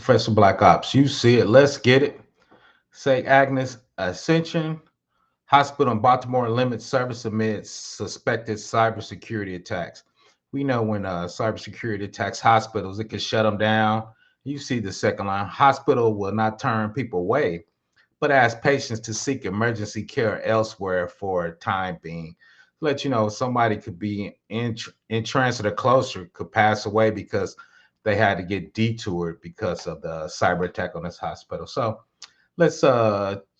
Professor Black Ops. You see it. Let's get it. Say Agnes Ascension Hospital in Baltimore limits service amid suspected cybersecurity attacks. We know when cybersecurity attacks hospitals, it can shut them down. You see the second line. Hospital will not turn people away, but ask patients to seek emergency care elsewhere for a time being. Let you know somebody could be in transit or closer, could pass away because they had to get detoured because of the cyber attack on this hospital. So let's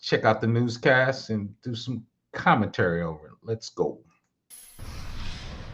check out the newscast and do some commentary over it. Let's go.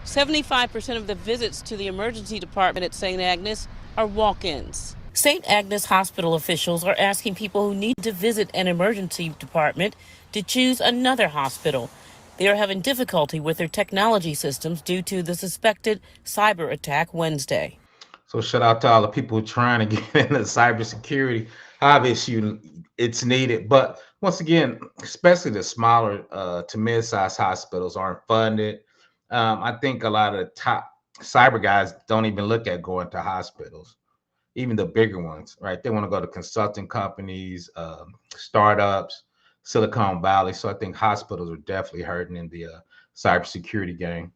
75% of the visits to the emergency department at St. Agnes are walk-ins. St. Agnes Hospital officials are asking people who need to visit an emergency department to choose another hospital. They are having difficulty with their technology systems due to the suspected cyber attack Wednesday. So shout out to all the people trying to get into cybersecurity. Obviously, it's needed, but once again, especially the smaller to mid-sized hospitals aren't funded. I think a lot of the top cyber guys don't even look at going to hospitals, even the bigger ones, right? They want to go to consulting companies, startups, Silicon Valley. So I think hospitals are definitely hurting in the cybersecurity game.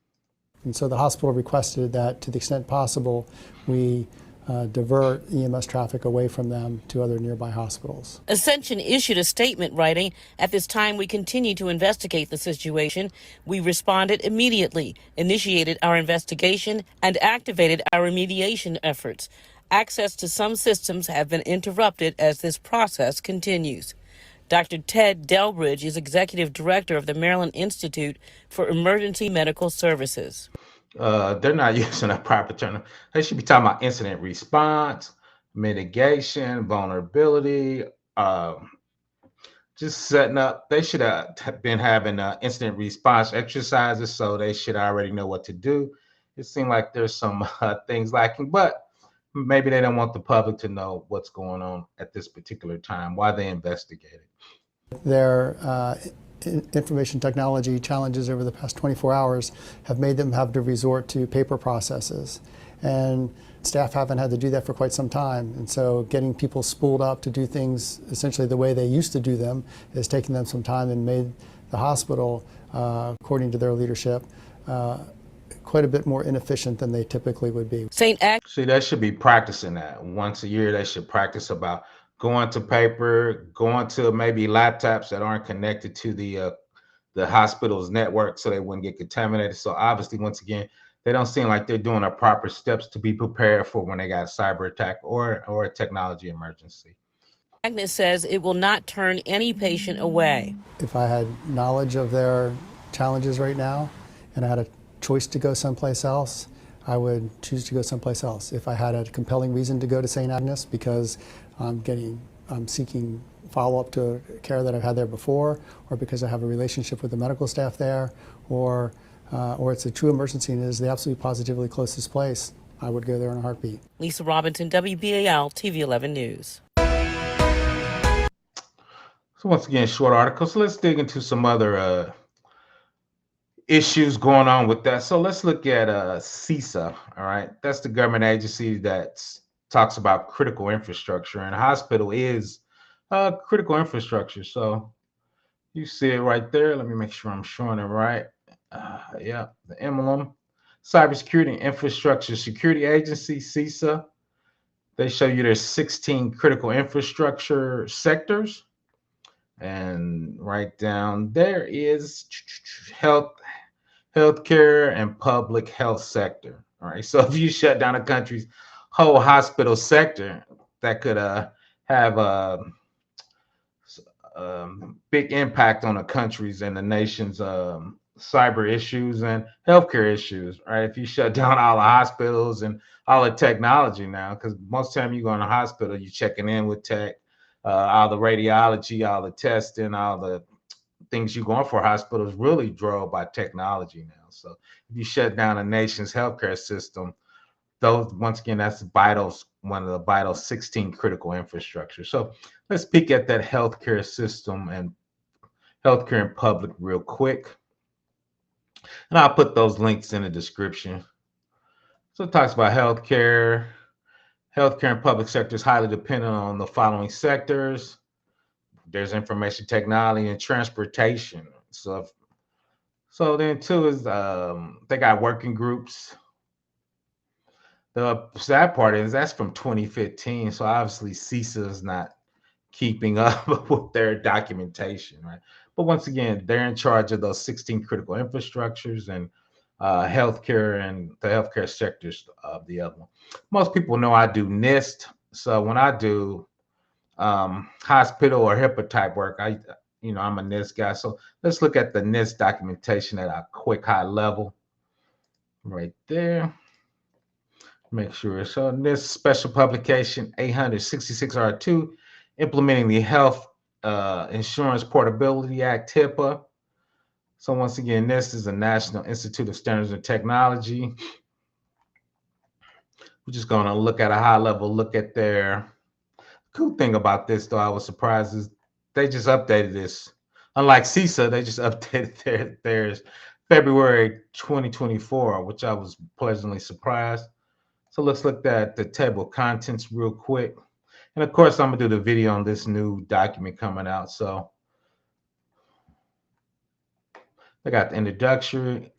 And so the hospital requested that to the extent possible, we divert EMS traffic away from them to other nearby hospitals. Ascension issued a statement writing, "At this time, we continue to investigate the situation. We responded immediately, initiated our investigation, and activated our remediation efforts. Access to some systems have been interrupted as this process continues." Dr. Ted Delbridge is executive director of the Maryland Institute for Emergency Medical Services. They're not using a proper term. They should be talking about incident response, mitigation, vulnerability, just setting up. They should have been having incident response exercises, so they should already know what to do. It seemed like there's some things lacking, but maybe they don't want the public to know what's going on at this particular time, why they investigated. Their information technology challenges over the past 24 hours have made them have to resort to paper processes. And staff haven't had to do that for quite some time. And so getting people spooled up to do things essentially the way they used to do them is taking them some time and made the hospital, according to their leadership, quite a bit more inefficient than they typically would be. See, they should be practicing that. Once a year, they should practice about going to paper, going to maybe laptops that aren't connected to the hospital's network so they wouldn't get contaminated. So obviously, once again, they don't seem like they're doing the proper steps to be prepared for when they got a cyber attack or a technology emergency. Agnes says it will not turn any patient away. If I had knowledge of their challenges right now and I had a choice to go someplace else, I would choose to go someplace else. If I had a compelling reason to go to St. Agnes because I'm seeking follow-up to care that I've had there before, or because I have a relationship with the medical staff there, or it's a true emergency and it is the absolutely positively closest place, I would go there in a heartbeat. Lisa Robinson, WBAL TV 11 News. So once again, short article. So let's dig into some other issues going on with that. So let's look at CISA. All right, that's the government agency that talks about critical infrastructure, and a hospital is critical infrastructure. So you see it right there. Let me make sure I'm showing it right. Yeah, the emblem. Cybersecurity and Infrastructure Security Agency, CISA. They show you there's 16 critical infrastructure sectors. And right down there is healthcare and public health sector. All right. So if you shut down a country's whole hospital sector, that could have a big impact on the country's and the nation's cyber issues and healthcare issues, right? If you shut down all the hospitals and all the technology now, because most time you go in a hospital, you're checking in with tech, all the radiology, all the testing, all the things you're going for hospitals really drove by technology now. So if you shut down a nation's healthcare system, those, once again, that's vital, one of the vital 16 critical infrastructure. So let's peek at that healthcare system and healthcare and public real quick. And I'll put those links in the description. So it talks about healthcare. Healthcare and public sector is highly dependent on the following sectors. There's information technology and transportation. So then too is they got working groups. The sad part is that's from 2015. So obviously CISA is not keeping up with their documentation, right? But once again, they're in charge of those 16 critical infrastructures and healthcare and the healthcare sectors of the other one. Most people know I do NIST. So when I do hospital or HIPAA type work, I'm a NIST guy. So let's look at the NIST documentation at a quick high level right there. Make sure. So NIST special publication 866R2, implementing the Health Insurance Portability Act, HIPAA. So once again, NIST is a National Institute of Standards and Technology. We're just going to look at a high level look at their cool thing about this, though, I was surprised is they just updated this. Unlike CISA, they just updated theirs February 2024, which I was pleasantly surprised. So let's look at the table of contents real quick. And of course, I'm gonna do the video on this new document coming out. So I got the introduction,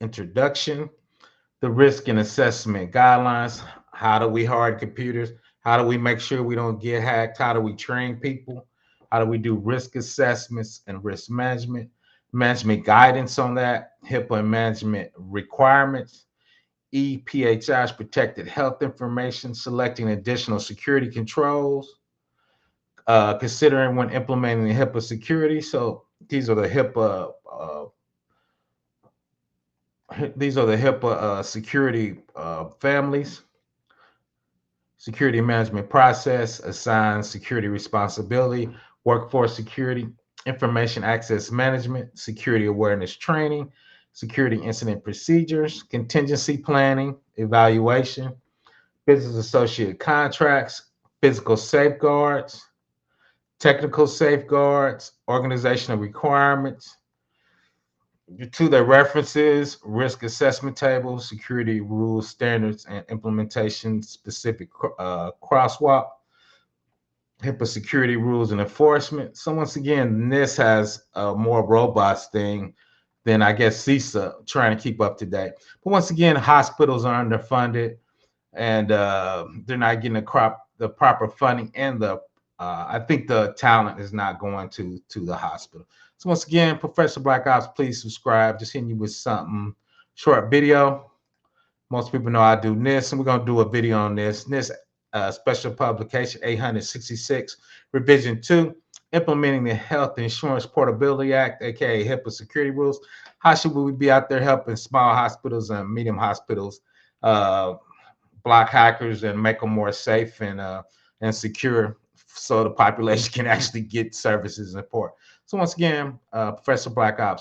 the risk and assessment guidelines. How do we harden computers? How do we make sure we don't get hacked? How do we train people? How do we do risk assessments and risk management guidance on that, HIPAA and management requirements, EPHI's protected health information, selecting additional security controls, considering when implementing the HIPAA security. So these are the HIPAA security families. Security management process, assigns security responsibility, workforce security, information access management, security awareness training, security incident procedures, contingency planning, evaluation, business associate contracts, physical safeguards, technical safeguards, organizational requirements, to their references, risk assessment tables, security rules, standards, and implementation specific crosswalk, HIPAA security rules and enforcement. So once again, this has a more robust thing than I guess CISA trying to keep up to date. But once again, hospitals are underfunded and they're not getting the proper funding and I think the talent is not going to the hospital. So once again, Professor Black Ops, please subscribe. Just hitting you with something short video. Most people know I do NIST, and we're going to do a video on this. NIST special publication 866, revision 2, implementing the Health Insurance Portability Act, aka HIPAA security rules. How should we be out there helping small hospitals and medium hospitals block hackers and make them more safe and secure, so the population can actually get services and support. So once again, Professor Black Ops.